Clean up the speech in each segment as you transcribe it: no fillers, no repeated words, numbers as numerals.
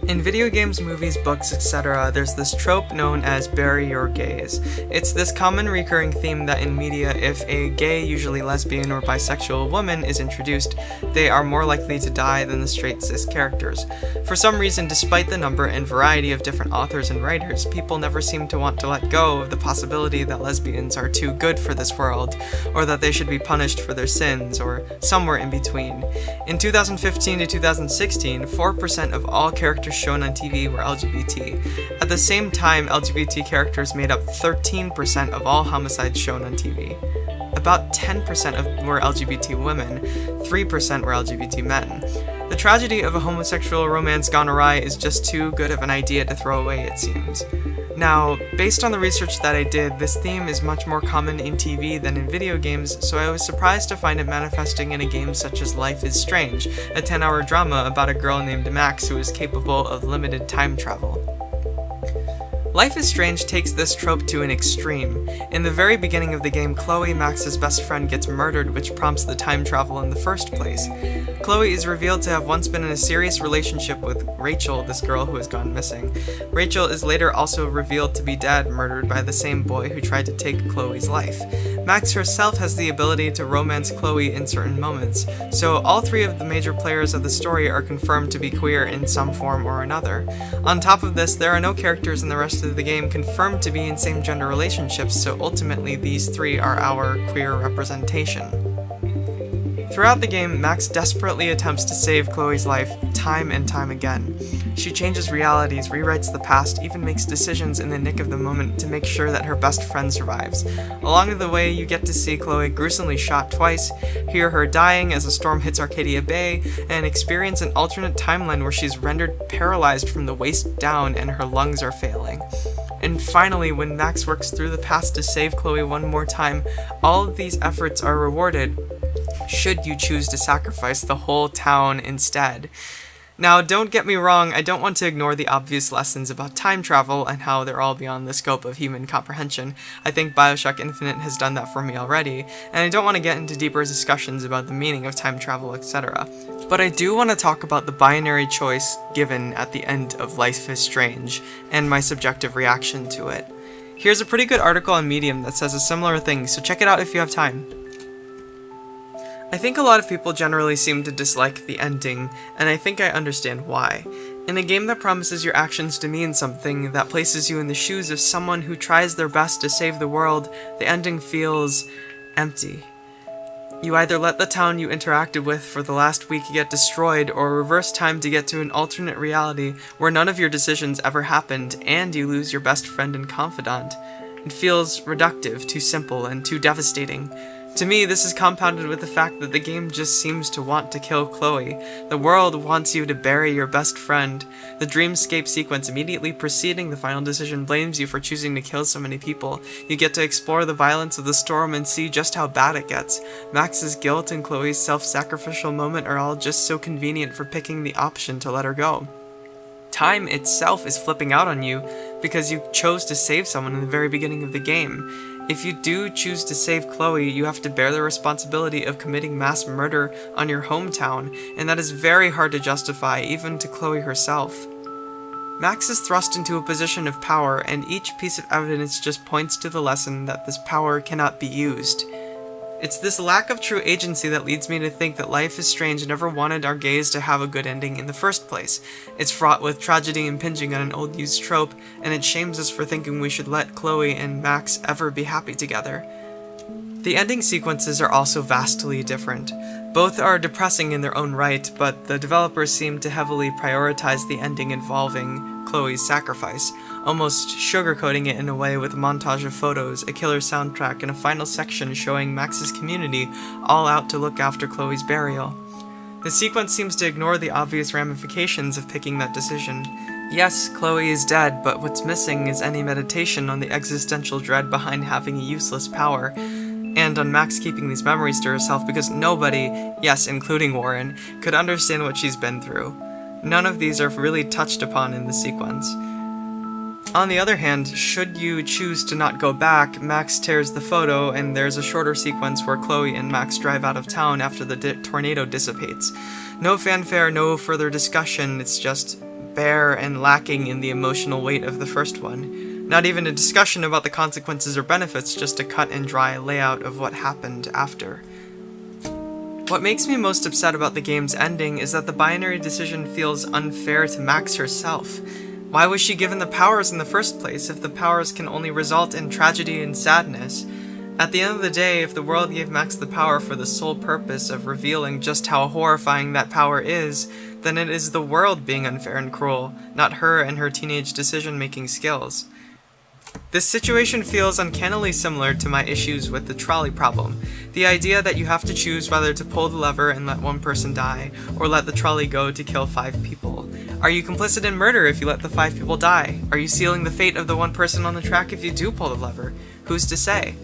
In video games, movies, books, etc., there's this trope known as bury your gays. It's this common recurring theme that in media, if a gay, usually lesbian or bisexual woman is introduced, they are more likely to die than the straight cis characters. For some reason, despite the number and variety of different authors and writers, people never seem to want to let go of the possibility that lesbians are too good for this world, or that they should be punished for their sins, or somewhere in between. In 2015 to 2016, 4% of all characters shown on TV were LGBT. At the same time, LGBT characters made up 13% of all homicides shown on TV. About 10% were LGBT women, 3% were LGBT men. The tragedy of a homosexual romance gone awry is just too good of an idea to throw away, it seems. Now, based on the research that I did, this theme is much more common in TV than in video games, so I was surprised to find it manifesting in a game such as Life is Strange, a 10-hour drama about a girl named Max who is capable of limited time travel. Life is Strange takes this trope to an extreme. In the very beginning of the game, Chloe, Max's best friend, gets murdered, which prompts the time travel in the first place. Chloe is revealed to have once been in a serious relationship with Rachel, this girl who has gone missing. Rachel is later also revealed to be dead, murdered by the same boy who tried to take Chloe's life. Max herself has the ability to romance Chloe in certain moments, so all three of the major players of the story are confirmed to be queer in some form or another. On top of this, there are no characters in the rest of the game confirmed to be in same-gender relationships, so ultimately these three are our queer representation. Throughout the game, Max desperately attempts to save Chloe's life time and time again. She changes realities, rewrites the past, even makes decisions in the nick of the moment to make sure that her best friend survives. Along the way, you get to see Chloe gruesomely shot twice, hear her dying as a storm hits Arcadia Bay, and experience an alternate timeline where she's rendered paralyzed from the waist down and her lungs are failing. And finally, when Max works through the past to save Chloe one more time, all of these efforts are rewarded should you choose to sacrifice the whole town instead. Now, don't get me wrong, I don't want to ignore the obvious lessons about time travel and how they're all beyond the scope of human comprehension. I think BioShock Infinite has done that for me already, and I don't want to get into deeper discussions about the meaning of time travel, etc. But I do want to talk about the binary choice given at the end of Life is Strange, and my subjective reaction to it. Here's a pretty good article on Medium that says a similar thing, so check it out if you have time. I think a lot of people generally seem to dislike the ending, and I think I understand why. In a game that promises your actions to mean something, that places you in the shoes of someone who tries their best to save the world, the ending feels empty. You either let the town you interacted with for the last week get destroyed, or reverse time to get to an alternate reality where none of your decisions ever happened, and you lose your best friend and confidant. It feels reductive, too simple, and too devastating. To me, this is compounded with the fact that the game just seems to want to kill Chloe. The world wants you to bury your best friend. The dreamscape sequence immediately preceding the final decision blames you for choosing to kill so many people. You get to explore the violence of the storm and see just how bad it gets. Max's guilt and Chloe's self-sacrificial moment are all just so convenient for picking the option to let her go. Time itself is flipping out on you because you chose to save someone in the very beginning of the game. If you do choose to save Chloe, you have to bear the responsibility of committing mass murder on your hometown, and that is very hard to justify, even to Chloe herself. Max is thrust into a position of power, and each piece of evidence just points to the lesson that this power cannot be used. It's this lack of true agency that leads me to think that Life is Strange never wanted our gays to have a good ending in the first place. It's fraught with tragedy impinging on an old used trope, and it shames us for thinking we should let Chloe and Max ever be happy together. The ending sequences are also vastly different. Both are depressing in their own right, but the developers seem to heavily prioritize the ending involving Chloe's sacrifice, almost sugarcoating it in a way with a montage of photos, a killer soundtrack, and a final section showing Max's community all out to look after Chloe's burial. The sequence seems to ignore the obvious ramifications of picking that decision. Yes, Chloe is dead, but what's missing is any meditation on the existential dread behind having a useless power, and on Max keeping these memories to herself because nobody, yes, including Warren, could understand what she's been through. None of these are really touched upon in the sequence. On the other hand, should you choose to not go back, Max tears the photo, and there's a shorter sequence where Chloe and Max drive out of town after the tornado dissipates. No fanfare, no further discussion, it's just bare and lacking in the emotional weight of the first one. Not even a discussion about the consequences or benefits, just a cut and dry layout of what happened after. What makes me most upset about the game's ending is that the binary decision feels unfair to Max herself. Why was she given the powers in the first place if the powers can only result in tragedy and sadness? At the end of the day, if the world gave Max the power for the sole purpose of revealing just how horrifying that power is, then it is the world being unfair and cruel, not her and her teenage decision-making skills. This situation feels uncannily similar to my issues with the trolley problem. The idea that you have to choose whether to pull the lever and let one person die, or let the trolley go to kill 5 people. Are you complicit in murder if you let the 5 people die? Are you sealing the fate of the one person on the track if you do pull the lever? Who's to say?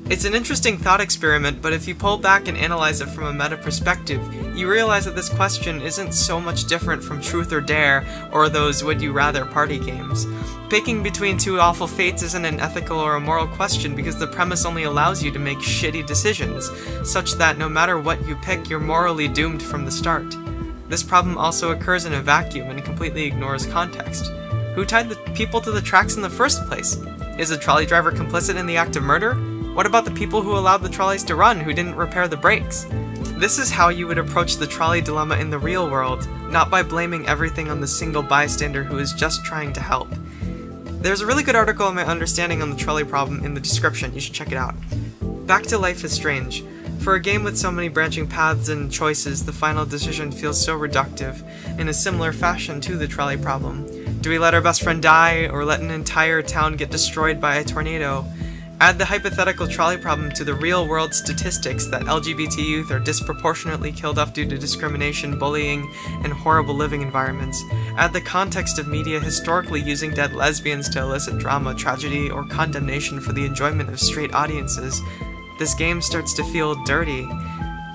It's an interesting thought experiment, but if you pull back and analyze it from a meta perspective, you realize that this question isn't so much different from Truth or Dare, or those Would You Rather party games. Picking between 2 awful fates isn't an ethical or a moral question because the premise only allows you to make shitty decisions, such that no matter what you pick, you're morally doomed from the start. This problem also occurs in a vacuum and completely ignores context. Who tied the people to the tracks in the first place? Is the trolley driver complicit in the act of murder? What about the people who allowed the trolleys to run, who didn't repair the brakes? This is how you would approach the trolley dilemma in the real world, not by blaming everything on the single bystander who is just trying to help. There's a really good article on my understanding on the trolley problem in the description, you should check it out. Back to Life is Strange. For a game with so many branching paths and choices, the final decision feels so reductive, in a similar fashion to the trolley problem. Do we let our best friend die, or let an entire town get destroyed by a tornado? Add the hypothetical trolley problem to the real-world statistics that LGBT youth are disproportionately killed off due to discrimination, bullying, and horrible living environments. Add the context of media historically using dead lesbians to elicit drama, tragedy, or condemnation for the enjoyment of straight audiences. This game starts to feel dirty.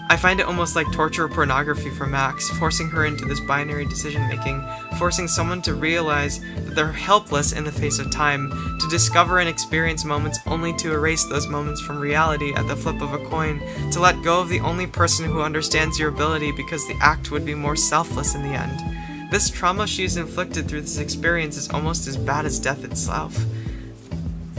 I find it almost like torture pornography for Max, forcing her into this binary decision-making, forcing someone to realize that they're helpless in the face of time, to discover and experience moments only to erase those moments from reality at the flip of a coin, to let go of the only person who understands your ability because the act would be more selfless in the end. This trauma she's inflicted through this experience is almost as bad as death itself.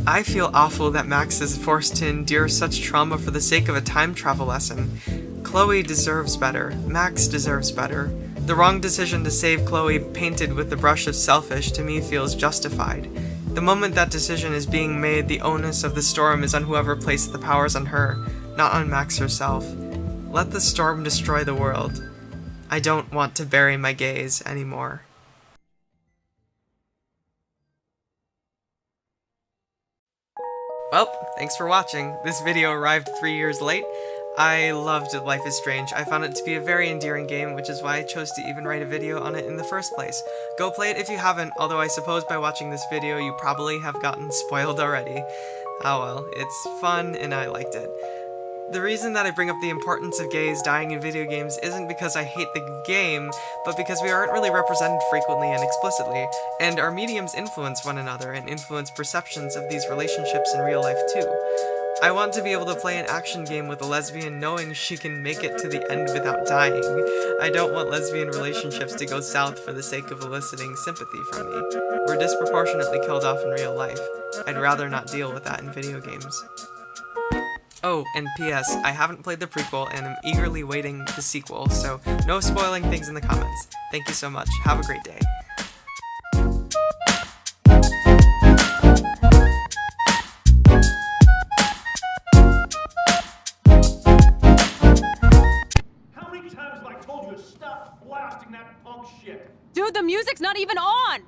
I feel awful that Max is forced to endure such trauma for the sake of a time travel lesson. Chloe deserves better. Max deserves better. The wrong decision to save Chloe, painted with the brush of selfish, to me feels justified. The moment that decision is being made, the onus of the storm is on whoever placed the powers on her, not on Max herself. Let the storm destroy the world. I don't want to bury my gaze anymore. Well, thanks for watching. This video arrived 3 years late. I loved Life is Strange. I found it to be a very endearing game, which is why I chose to even write a video on it in the first place. Go play it if you haven't, although I suppose by watching this video you probably have gotten spoiled already. Oh well, it's fun and I liked it. The reason that I bring up the importance of gays dying in video games isn't because I hate the game, but because we aren't really represented frequently and explicitly, and our mediums influence one another and influence perceptions of these relationships in real life too. I want to be able to play an action game with a lesbian knowing she can make it to the end without dying. I don't want lesbian relationships to go south for the sake of eliciting sympathy from me. We're disproportionately killed off in real life. I'd rather not deal with that in video games. Oh, and P.S. I haven't played the prequel and am eagerly waiting the sequel, so no spoiling things in the comments. Thank you so much. Have a great day. How many times have I told you to stop blasting that punk shit? Dude, the music's not even on!